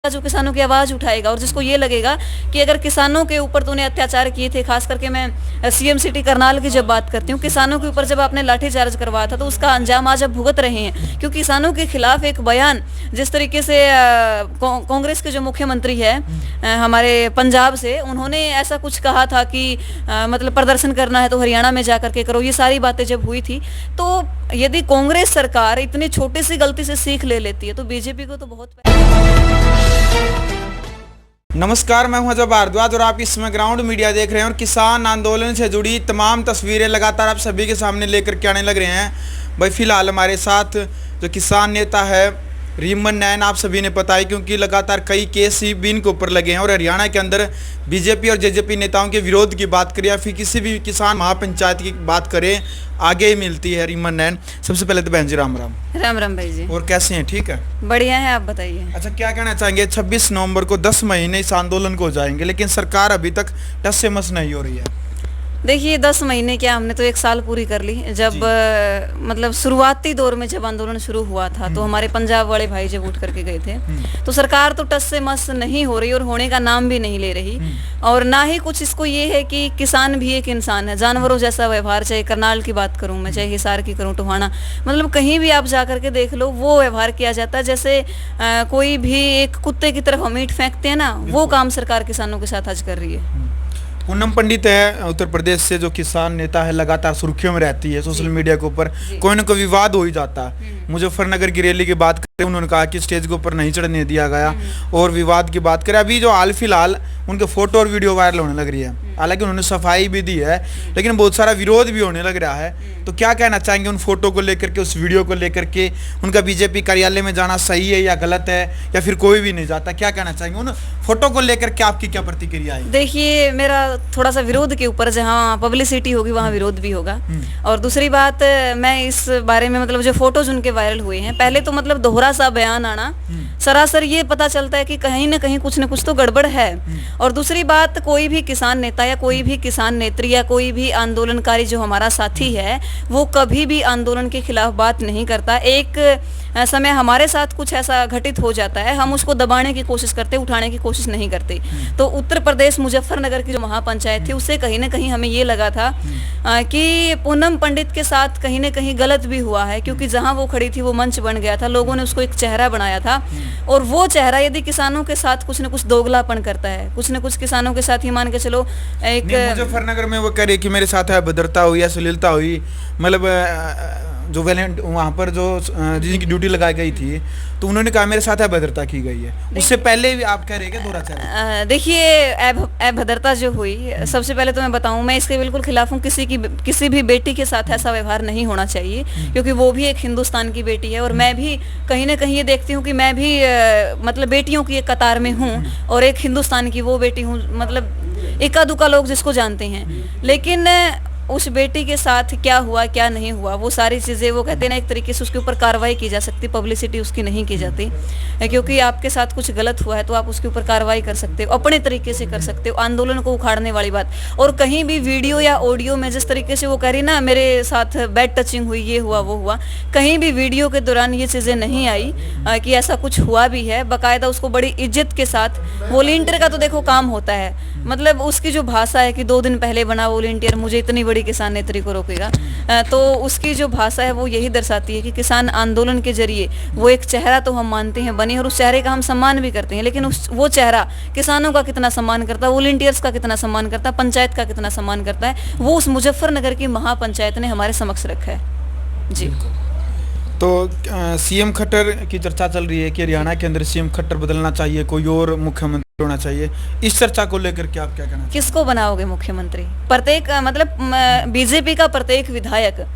जो किसानों की आवाज उठाएगा और जिसको ये लगेगा कि अगर किसानों के ऊपर तूने अत्याचार किए थे, खास करके मैं सीएम सिटी करनाल की जब बात करती हूँ, किसानों के ऊपर जब आपने लाठीचार्ज करवाया था तो उसका अंजाम आज आप भुगत रहे हैं। क्योंकि किसानों के खिलाफ एक बयान जिस तरीके से कांग्रेस के जो मुख्यमंत्री है हमारे पंजाब से, उन्होंने ऐसा कुछ कहा था कि मतलब प्रदर्शन करना है तो हरियाणा में जाकर के करो, ये सारी बातें जब हुई थी, तो यदि कांग्रेस सरकार इतनी छोटी सी गलती से सीख ले लेती है तो बीजेपी को तो बहुत। नमस्कार, मैं हूं अजय भारद्वाज और आप इस समय ग्राउंड मीडिया देख रहे हैं और किसान आंदोलन से जुड़ी तमाम तस्वीरें लगातार आप सभी के सामने लेकर के आने लग रहे हैं। भाई फिलहाल हमारे साथ जो किसान नेता है रीमन नैन, आप सभी ने पता है क्योंकि लगातार कई केस भी इनके ऊपर लगे हैं और हरियाणा के अंदर बीजेपी और जेजेपी नेताओं के विरोध की बात करें या फिर किसी भी किसान महापंचायत की बात करें, आगे ही मिलती है रीमन नैन। सबसे पहले तो बहन जी राम राम। राम राम भाई जी। और कैसे हैं? ठीक है, बढ़िया है, आप बताइए। अच्छा, क्या कहना चाहेंगे? 26 नवंबर को 10 महीने इस आंदोलन को हो जाएंगे, लेकिन सरकार अभी तक टस से मस नहीं हो रही है। देखिए 10 महीने क्या, हमने तो 1 साल पूरी कर ली। जब मतलब शुरुआती दौर में जब आंदोलन शुरू हुआ था तो हमारे पंजाब वाले भाई जब उठ करके गए थे तो सरकार तो टस से मस नहीं हो रही और होने का नाम भी नहीं ले रही। और ना ही कुछ इसको ये है कि किसान भी एक इंसान है, जानवरों जैसा व्यवहार, चाहे करनाल की बात करूं मैं, चाहे हिसार की करूं, टोहाना, मतलब कहीं भी आप जा करके देख लो वो व्यवहार किया जाता है जैसे कोई भी एक कुत्ते की तरफ हम ईंट फेंकते हैं ना, वो काम सरकार किसानों के साथ आज कर रही है। पूनम पंडित है उत्तर प्रदेश से, जो किसान नेता है, लगातार सुर्खियों में रहती है सोशल मीडिया के ऊपर, कोई ना कोई विवाद हो ही जाता है। मुजफ्फरनगर की रैली की बात करें, उन्होंने कहा कि स्टेज के ऊपर नहीं चढ़ने दिया गया। और विवाद की बात करें, अभी जो हाल फिलहाल उनके फोटो और वीडियो वायरल होने लग रही है, हालांकि उन्होंने सफाई भी दी है लेकिन बहुत सारा विरोध भी होने लग रहा है। तो क्या कहना चाहेंगे उन फोटो को लेकर के, उस वीडियो को लेकर के? उनका बीजेपी कार्यालय में जाना सही है या गलत है, या फिर कोई भी नहीं जाता? क्या कहना चाहेंगे उन फोटो को लेकर के? आपकी क्या प्रतिक्रिया है? देखिए मेरा थोड़ा सा विरोध के ऊपर, जहाँ पब्लिसिटी होगी वहाँ विरोध भी होगा। और दूसरी बात, मैं इस बारे में मतलब जो फोटोज उनके वायरल हुए हैं, पहले तो मतलब दोहरा सा बयान आना, सरासर ये पता चलता है कि कहीं ना कहीं कुछ न कुछ तो गड़बड़ है। और दूसरी बात, कोई भी किसान नेता या कोई भी किसान नेत्री या कोई भी आंदोलनकारी जो हमारा साथी है वो कभी भी आंदोलन के खिलाफ बात नहीं करता। एक समय हमारे साथ कुछ ऐसा घटित हो जाता है, हम उसको दबाने की कोशिश करते, उठाने की कोशिश नहीं करते। तो उत्तर प्रदेश मुजफ्फरनगर की जो महापंचायत थी, उससे कहीं ना कहीं हमें ये लगा था कि पूनम पंडित के साथ कहीं ना कहीं गलत भी हुआ है, क्योंकि जहां वो खड़ी थी वो मंच बन गया था, लोगों ने उसको एक चेहरा बनाया था। और वो चेहरा यदि किसानों के साथ कुछ न कुछ दोगलापन करता है, कुछ न कुछ किसानों के साथ ही मान के चलो, एक मुजफ्फरनगर में वो कह रही कि मेरे साथ अभद्रता हुई या अश्लीलता हुई, मतलब जो वहाँ पर जो जिनकी ड्यूटी लगाई गई थी, तो उन्होंने कहा मेरे साथ अभद्रता की गई है। उससे पहले भी आप कह रहे हैं दोहरा चेहरा? देखिए अभद्रता जो हुई, सबसे पहले तो मैं बताऊं, मैं इसके बिल्कुल खिलाफ हूँ। किसी भी बेटी के साथ ऐसा व्यवहार नहीं होना चाहिए, क्योंकि वो भी एक हिंदुस्तान की बेटी है। और मैं भी कहीं ना कहीं ये देखती हूँ कि मैं भी मतलब बेटियों की एक कतार में हूँ और एक हिंदुस्तान की वो बेटी हूँ, मतलब इक्का दुक्का लोग जिसको जानते हैं। लेकिन उस बेटी के साथ क्या हुआ क्या नहीं हुआ, वो सारी चीज़ें, वो कहते हैं ना, एक तरीके से उसके ऊपर कार्रवाई की जा सकती, पब्लिसिटी उसकी नहीं की जाती। क्योंकि आपके साथ कुछ गलत हुआ है तो आप उसके ऊपर कार्रवाई कर सकते हो, अपने तरीके से कर सकते हो, आंदोलन को उखाड़ने वाली बात। और कहीं भी वीडियो या ऑडियो में जिस तरीके से वो कह रही ना मेरे साथ बैड टचिंग हुई, ये हुआ वो हुआ, कहीं भी वीडियो के दौरान ये चीज़ें नहीं आई कि ऐसा कुछ हुआ भी है। बाकायदा उसको बड़ी इज्जत के साथ, वॉलंटियर का तो देखो काम होता है, मतलब उसकी जो भाषा है कि 2 दिन पहले बना वॉलंटियर मुझे इतनी बड़ी किसान नेत्री को रोकेगा, तो उसकी जो भाषा है वो यही दर्शाती है कि किसान आंदोलन के जरिए वो एक चेहरा तो हम मानते हैं बने और उस चेहरे का हम सम्मान भी करते हैं, लेकिन वो चेहरा किसानों का कितना सम्मान करता है, वॉलंटियर्स का कितना सम्मान करता है, पंचायत का कितना सम्मान करता है, वो उस मुजफ्फरनगर की महापंचायत ने हमारे समक्ष रखा है जी। तो सीएम खट्टर की चर्चा चल रही है कि हरियाणा के अंदर सीएम खट्टर बदलना चाहिए, कोई और मुख्यमंत्री होना चाहिए। इस चर्चा को लेकर के आप क्या कहना? किसको बनाओगे मुख्यमंत्री? प्रत्येक मतलब बीजेपी का प्रत्येक विधायक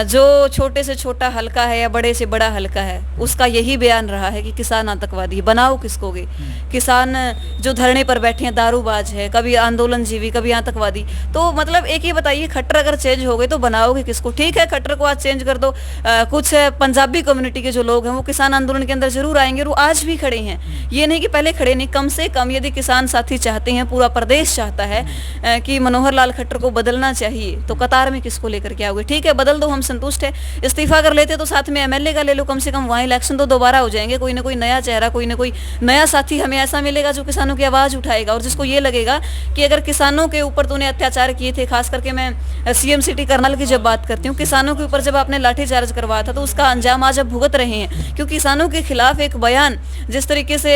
जो छोटे से छोटा हल्का है या बड़े से बड़ा हल्का है, उसका यही बयान रहा है कि किसान आतंकवादी है। बनाओ किसकोगे? किसान जो धरने पर बैठे हैं दारूबाज है, कभी आंदोलन जीवी, कभी आतंकवादी। तो मतलब एक ही बताइए, खट्टर अगर चेंज हो गए तो बनाओगे किसको? ठीक है, खट्टर को आज चेंज कर दो, कुछ पंजाबी कम्युनिटी के जो लोग हैं वो किसान आंदोलन के अंदर जरूर आएंगे और वो आज भी खड़े हैं। ये नहीं कि पहले खड़े नहीं, कम से कम यदि किसान साथी चाहते हैं, पूरा प्रदेश चाहता है कि मनोहर लाल खट्टर को बदलना चाहिए, तो कतार में किसको लेकर के आओगे? ठीक है, बदल दो हम संतुष्ट है। इस्तीफा अगर लेते तो साथ में एमएलए का ले लो, कम से कम वहाँ इलेक्शन तो दोबारा हो जाएंगे, कोई ना कोई नया चेहरा, कोई ना कोई नया साथी हमें ऐसा मिलेगा जो किसानों की आवाज़ उठाएगा और जिसको ये लगेगा कि अगर किसानों के ऊपर तूने अत्याचार किए थे, खास करके मैं सीएम सिटी करनाल की जब बात करती हूँ, किसानों के ऊपर जब आपने लाठीचार्ज करवाया था तो उसका अंजाम आज अब भुगत रहे हैं। क्योंकि किसानों के खिलाफ एक बयान जिस तरीके से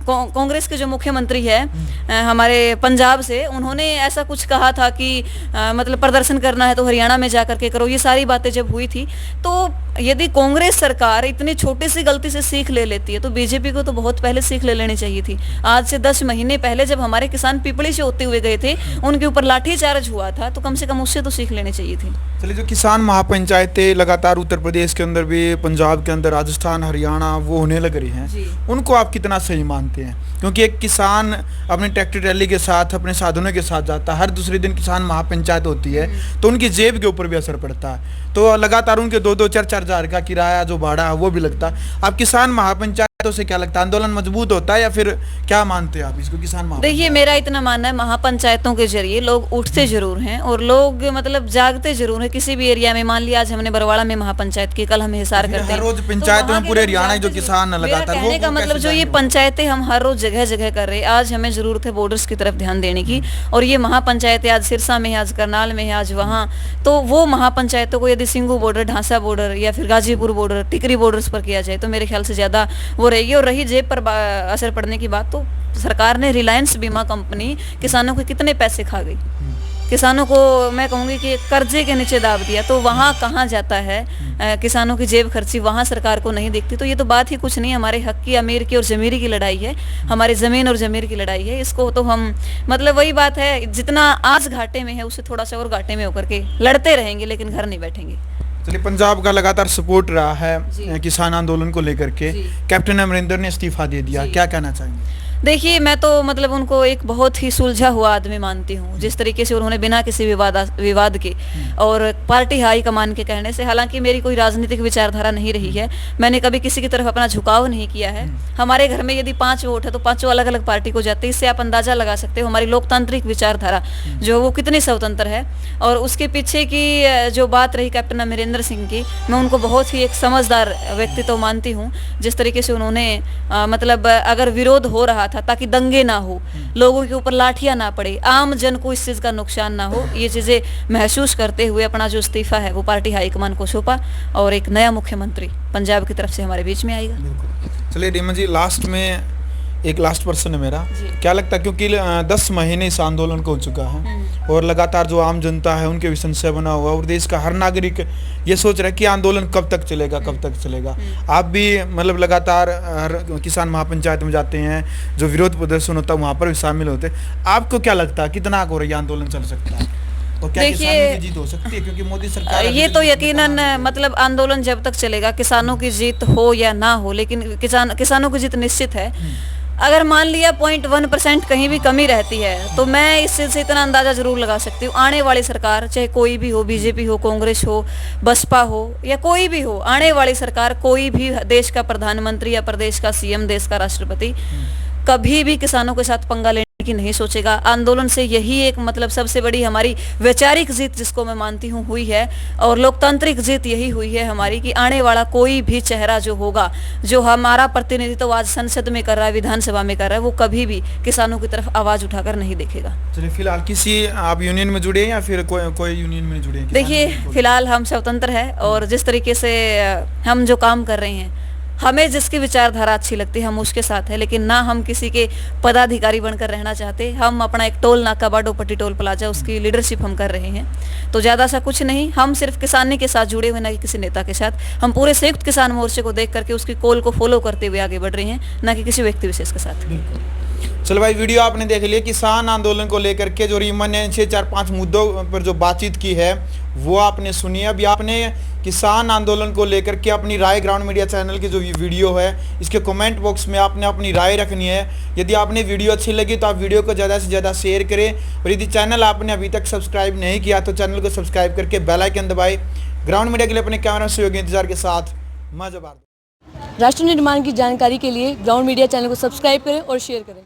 कांग्रेस के जो मुख्यमंत्री है हमारे पंजाब से, उन्होंने ऐसा कुछ कहा था कि मतलब प्रदर्शन करना है तो हरियाणा में जाकर के करो, ये सारी बातें जब हुई थी, तो यदि कांग्रेस सरकार इतनी छोटी सी गलती से सीख ले लेती है तो बीजेपी को तो बहुत पहले सीख ले लेनी चाहिए थी। आज से 10 महीने पहले जब हमारे किसान पिपली से होते हुए गए थे, उनके ऊपर लाठीचार्ज हुआ था, तो कम से कम उससे तो सीख लेनी चाहिए थी। चलिए, जो किसान महापंचायतें लगातार उत्तर प्रदेश के अंदर भी, पंजाब के अंदर, राजस्थान, हरियाणा वो होने लग रही हैं, उनको आप कितना सही मानते हैं? क्योंकि एक किसान अपने ट्रैक्टर रैली के साथ, अपने साधनों के साथ जाता है, हर दूसरे दिन किसान महापंचायत होती है, तो उनकी जेब के ऊपर भी असर पड़ता है, तो लगातार उनके 2-2, 4-4 हज़ार का किराया जो भाड़ा है वो भी लगता है। आप किसान महापंचायतों से क्या लगता है, आंदोलन मजबूत होता है या फिर क्या मानते हैं आप इसको? किसान देखिए, मेरा इतना मानना है महापंचायतों के जरिए लोग उठते जरूर हैं और लोग मतलब जागते जरूर हैं। किसी भी एरिया में, मान लिया आज हमने बरवाड़ा में महापंचायत की, कल हम हिसार करते हैं, रोज पंचायतों में पूरे हरियाणा जो किसान लगातार, कहने का मतलब जो ये पंचायतें हम हर रोज जगह जगह कर रहे हैं, आज हमें जरूरत है बॉर्डर्स की तरफ ध्यान देने की। और ये महापंचायतें आज सिरसा में है, आज करनाल में है, आज वहाँ, तो वो महापंचायतों को यदि सिंगू बॉर्डर, ढांसा बॉर्डर या फिर गाजीपुर बॉर्डर, टिकरी बॉर्डर्स पर किया जाए तो मेरे ख्याल से ज्यादा वो रहेगी। और रही जेब पर असर पड़ने की बात, तो सरकार ने रिलायंस बीमा कंपनी किसानों के कितने पैसे खा गई, किसानों को मैं कहूँगी कि कर्जे के नीचे दाब दिया, तो वहाँ कहाँ जाता है किसानों की जेब खर्ची, वहाँ सरकार को नहीं दिखती। तो ये तो बात ही कुछ नहीं, हमारे हक की, अमीर की और जमीरी की लड़ाई है, हमारी ज़मीन और जमीर की लड़ाई है। इसको तो हम मतलब वही बात है, जितना आज घाटे में है उससे थोड़ा सा और घाटे में होकर के लड़ते रहेंगे, लेकिन घर नहीं बैठेंगे। चलिए, पंजाब का लगातार सपोर्ट रहा है किसान आंदोलन को लेकर के, कैप्टन अमरिंदर ने इस्तीफा दे दिया, क्या कहना चाहेंगे? देखिए, मैं तो मतलब उनको एक बहुत ही सुलझा हुआ आदमी मानती हूँ, जिस तरीके से उन्होंने बिना किसी विवाद के और पार्टी हाई कमान के कहने से, हालांकि मेरी कोई राजनीतिक विचारधारा नहीं रही है, मैंने कभी किसी की तरफ अपना झुकाव नहीं किया है। हमारे घर में यदि 5 वोट है तो 5 अलग अलग पार्टी को जाते हैं, इससे आप अंदाजा लगा सकते हो हमारी लोकतांत्रिक विचारधारा जो वो कितनी स्वतंत्र है। और उसके पीछे की जो बात रही कैप्टन अमरिंदर सिंह की, मैं उनको बहुत ही एक समझदार व्यक्ति तो मानती हूँ। जिस तरीके से उन्होंने मतलब अगर विरोध हो रहा था ताकि दंगे ना हो, लोगों के ऊपर लाठियां ना पड़े, आम जन को इस चीज का नुकसान ना हो, ये चीजें महसूस करते हुए अपना जो इस्तीफा है वो पार्टी हाईकमान को सौंपा और एक नया मुख्यमंत्री पंजाब की तरफ से हमारे बीच में आएगा। चलिए रीमा जी, लास्ट में एक लास्ट प्रश्न है मेरा, क्या लगता है, क्योंकि 10 महीने इस आंदोलन को हो चुका है और लगातार जो आम जनता है उनके भी संशय बना हुआ और देश का हर नागरिक ये सोच रहा है कि आंदोलन कब तक चलेगा, कब तक चलेगा। आप भी मतलब लगातार किसान महापंचायत में जाते हैं, जो विरोध प्रदर्शन होता है वहाँ पर भी शामिल होते हैं, आपको क्या लगता है कितना हो रही है आंदोलन चल सकता है और क्या किसानों की जीत हो सकती है? क्योंकि मोदी सरकार ये तो यकीनन मतलब आंदोलन जब तक चलेगा, किसानों की जीत हो या ना हो, लेकिन किसानों की जीत निश्चित है। अगर मान लिया 0.1% कहीं भी कमी रहती है तो मैं इस चीज़ से इतना अंदाज़ा जरूर लगा सकती हूँ, आने वाली सरकार चाहे कोई भी हो, बीजेपी हो, कांग्रेस हो, बसपा हो या कोई भी हो, आने वाली सरकार, कोई भी देश का प्रधानमंत्री या प्रदेश का सीएम, देश का राष्ट्रपति कभी भी किसानों के साथ पंगा लेने की नहीं सोचेगा। आंदोलन से यही एक मतलब सबसे बड़ी हमारी वैचारिक जीत जिसको मैं मानती हूँ हुई है और लोकतांत्रिक जीत यही हुई है हमारी कि आने वाला कोई भी चेहरा जो होगा, जो हमारा प्रतिनिधित्व आज संसद में कर रहा है, विधानसभा में कर रहा है, वो कभी भी किसानों की तरफ आवाज उठाकर नहीं देखेगा। चलिए, फिलहाल किसी आप यूनियन में जुड़े हैं या फिर कोई यूनियन में जुड़े हैं? देखिए, फिलहाल हम स्वतंत्र है और जिस तरीके से हम जो काम कर रहे हैं, हमें जिसकी विचारधारा अच्छी लगती है हम उसके साथ है, लेकिन ना हम किसी के पदाधिकारी बनकर रहना चाहते। हम अपना एक टोल नाका बाडोपट्टी टोल प्लाजा, उसकी लीडरशिप हम कर रहे हैं, तो ज़्यादा सा कुछ नहीं। हम सिर्फ किसानी के साथ जुड़े हुए, ना कि किसी नेता के साथ। हम पूरे संयुक्त किसान मोर्चे को देख करके उसकी कॉल को फॉलो करते हुए आगे बढ़ रहे हैं, ना कि किसी व्यक्ति विशेष के साथ। चलो भाई, वीडियो आपने देख लिया किसान आंदोलन को लेकर के जो रीमा ने 6-4-5 मुद्दों पर जो बातचीत की है वो आपने सुनी। अभी आपने किसान आंदोलन को लेकर के अपनी राय ग्राउंड मीडिया चैनल की जो वीडियो है इसके कमेंट बॉक्स में आपने अपनी राय रखनी है। यदि आपने वीडियो अच्छी लगी तो आप वीडियो को ज़्यादा से ज़्यादा शेयर करें और यदि चैनल आपने अभी तक सब्सक्राइब नहीं किया तो चैनल को सब्सक्राइब करके बेल आइकन दबाएं। ग्राउंड मीडिया के लिए अपने कैमरा सहयोगी इंतजार के साथ मैं जबार। राष्ट्र निर्माण की जानकारी के लिए ग्राउंड मीडिया चैनल को सब्सक्राइब करें और शेयर करें।